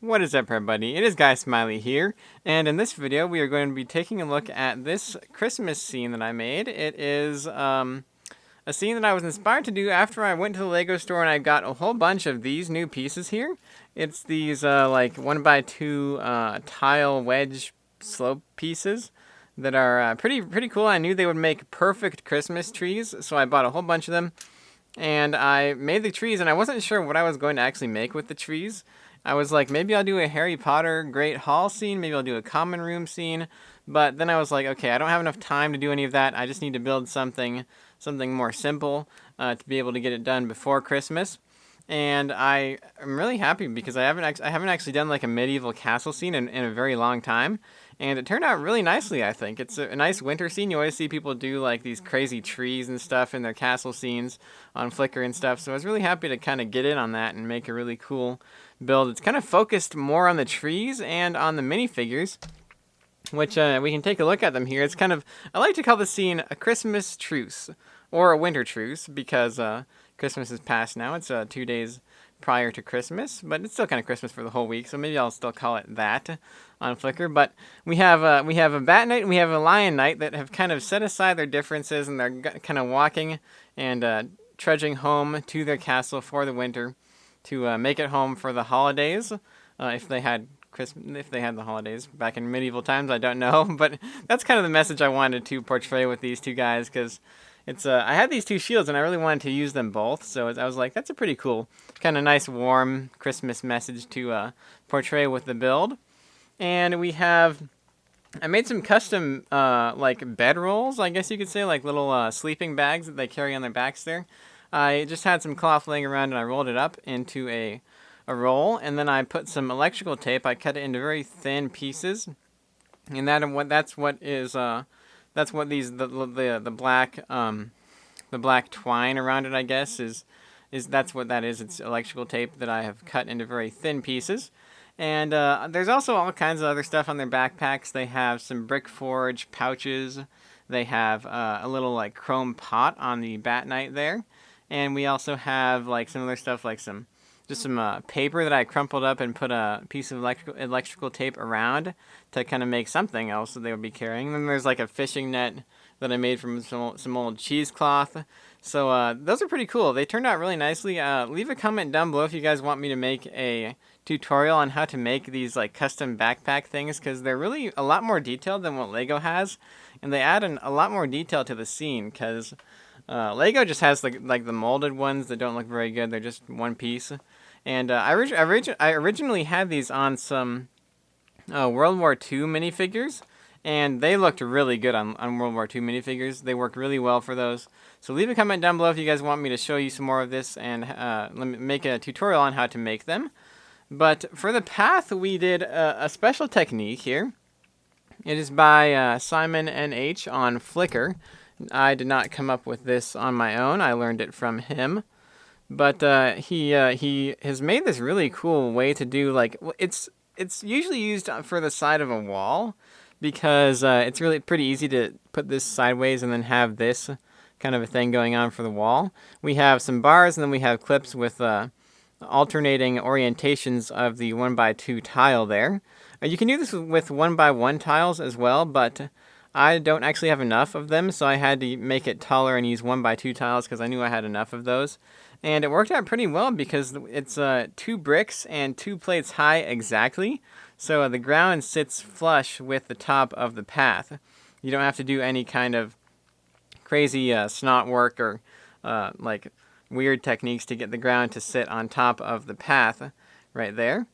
What is up, everybody? It is Guy Smiley here, and in this video we are going to be taking a look at this Christmas scene that I made. It is a scene that I was inspired to do after I went to the Lego store and I got a whole bunch of these new pieces here. It's these like 1x2 tile wedge slope pieces that are pretty cool. I knew they would make perfect Christmas trees, so I bought a whole bunch of them. And I made the trees, and I wasn't sure what I was going to actually make with the trees. I was like, maybe I'll do a Harry Potter Great Hall scene, maybe I'll do a common room scene, but then I was like, okay, I don't have enough time to do any of that. I just need to build something more simple to be able to get it done before Christmas. And I am really happy because I haven't actually done like a medieval castle scene in a very long time, and it turned out really nicely. I think it's a nice winter scene. You always see people do like these crazy trees and stuff in their castle scenes on Flickr and stuff. So I was really happy to kind of get in on that and make a really cool build. It's kind of focused more on the trees and on the minifigures, which we can take a look at them here. It's kind of, I like to call the scene a Christmas truce or a winter truce because Christmas is past now. It's 2 days prior to Christmas, but it's still kind of Christmas for the whole week, so maybe I'll still call it that on Flickr. But we have a Bat Knight and we have a Lion Knight that have kind of set aside their differences, and they're kind of walking and trudging home to their castle for the winter to make it home for the holidays, if they had the holidays back in medieval times. I don't know, but that's kind of the message I wanted to portray with these two guys, because it's I had these two shields and I really wanted to use them both, so I was like, that's a pretty cool, kind of nice, warm Christmas message to portray with the build. And I made some custom like bedrolls, I guess you could say, like little sleeping bags that they carry on their backs there. I just had some cloth laying around and I rolled it up into a roll, and then I put some electrical tape. I cut it into very thin pieces, and that's what these the black twine around it, I guess, is that's what that is. It's electrical tape that I have cut into very thin pieces. And there's also all kinds of other stuff on their backpacks. They have some brick forge pouches. They have a little like chrome pot on the Bat Knight there. And we also have like some other stuff, like some paper that I crumpled up and put a piece of electrical tape around to kind of make something else that they would be carrying. And then there's like a fishing net that I made from some old cheesecloth. So those are pretty cool. They turned out really nicely. Leave a comment down below if you guys want me to make a tutorial on how to make these like custom backpack things, because they're really a lot more detailed than what Lego has, and they add a lot more detail to the scene, because Lego just has like the molded ones that don't look very good. They're just one piece. And I originally had these on some World War II minifigures, and they looked really good on World War II minifigures. They work really well for those. So leave a comment down below if you guys want me to show you some more of this and let me make a tutorial on how to make them. But for the path, we did a special technique here. It is by Simon NH on Flickr. I did not come up with this on my own. I learned it from him. But he has made this really cool way to do, like, it's usually used for the side of a wall, because it's really pretty easy to put this sideways and then have this kind of a thing going on for the wall. We have some bars, and then we have clips with alternating orientations of the 1x2 tile there. You can do this with 1x1 tiles as well, but I don't actually have enough of them, so I had to make it taller and use 1x2 tiles because I knew I had enough of those. And it worked out pretty well because it's 2 bricks and 2 plates high exactly, so the ground sits flush with the top of the path. You don't have to do any kind of crazy snot work or like weird techniques to get the ground to sit on top of the path right there.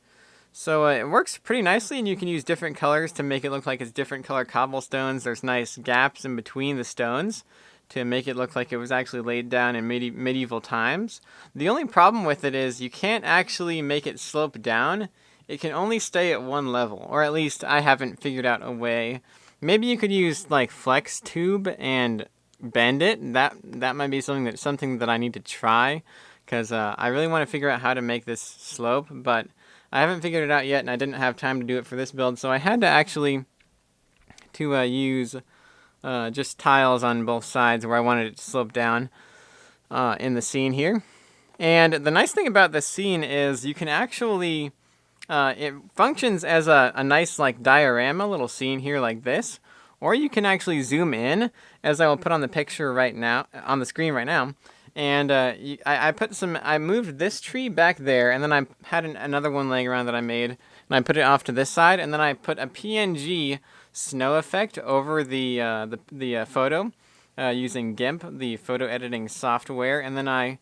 So it works pretty nicely, and you can use different colors to make it look like it's different color cobblestones. There's nice gaps in between the stones to make it look like it was actually laid down in medieval times. The only problem with it is you can't actually make it slope down. It can only stay at one level, or at least I haven't figured out a way. Maybe you could use like flex tube and bend it. That might be something that I need to try, because I really want to figure out how to make this slope, but I haven't figured it out yet, and I didn't have time to do it for this build, so I had to actually use just tiles on both sides where I wanted it to slope down in the scene here. And the nice thing about this scene is you can actually It functions as a nice like diorama little scene here like this, or you can actually zoom in, as I will put on the picture right now, on the screen right now. And I moved this tree back there, and then I had another one laying around that I made, and I put it off to this side, and then I put a PNG snow effect over the photo using GIMP, the photo editing software, and then I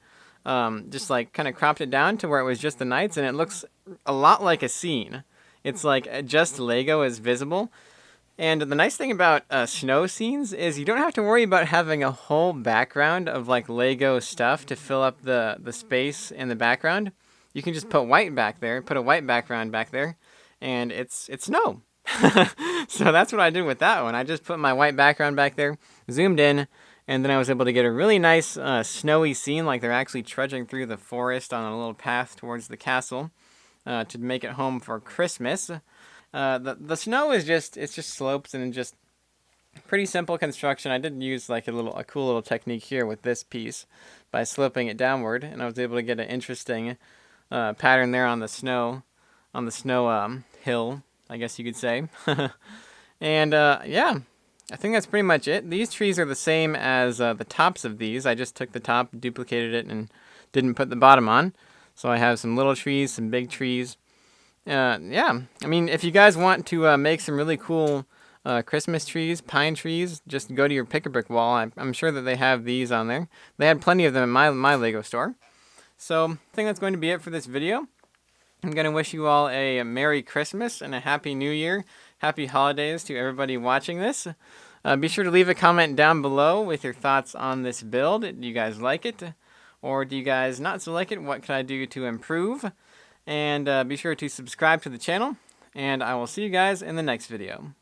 just like kind of cropped it down to where it was just the nights, and it looks a lot like a scene. It's like just Lego is visible. And the nice thing about snow scenes is you don't have to worry about having a whole background of like Lego stuff to fill up the space in the background. You can just put white back there, put a white background back there, and it's snow. So that's what I did with that one. I just put my white background back there, zoomed in, and then I was able to get a really nice snowy scene, like they're actually trudging through the forest on a little path towards the castle to make it home for Christmas. The snow is just slopes and just pretty simple construction. I did use like a cool little technique here with this piece by sloping it downward, and I was able to get an interesting pattern there on the snow hill, I guess you could say. And yeah, I think that's pretty much it. These trees are the same as the tops of these. I just took the top, duplicated it, and didn't put the bottom on. So I have some little trees, some big trees. Yeah, I mean, if you guys want to make some really cool Christmas trees, pine trees, just go to your Pick-a-Brick wall. I'm sure that they have these on there. They had plenty of them in my Lego store. So I think that's going to be it for this video. I'm going to wish you all a Merry Christmas and a Happy New Year. Happy holidays to everybody watching this. Be sure to leave a comment down below with your thoughts on this build. Do you guys like it? Or do you guys not so like it? What can I do to improve? And be sure to subscribe to the channel, and I will see you guys in the next video.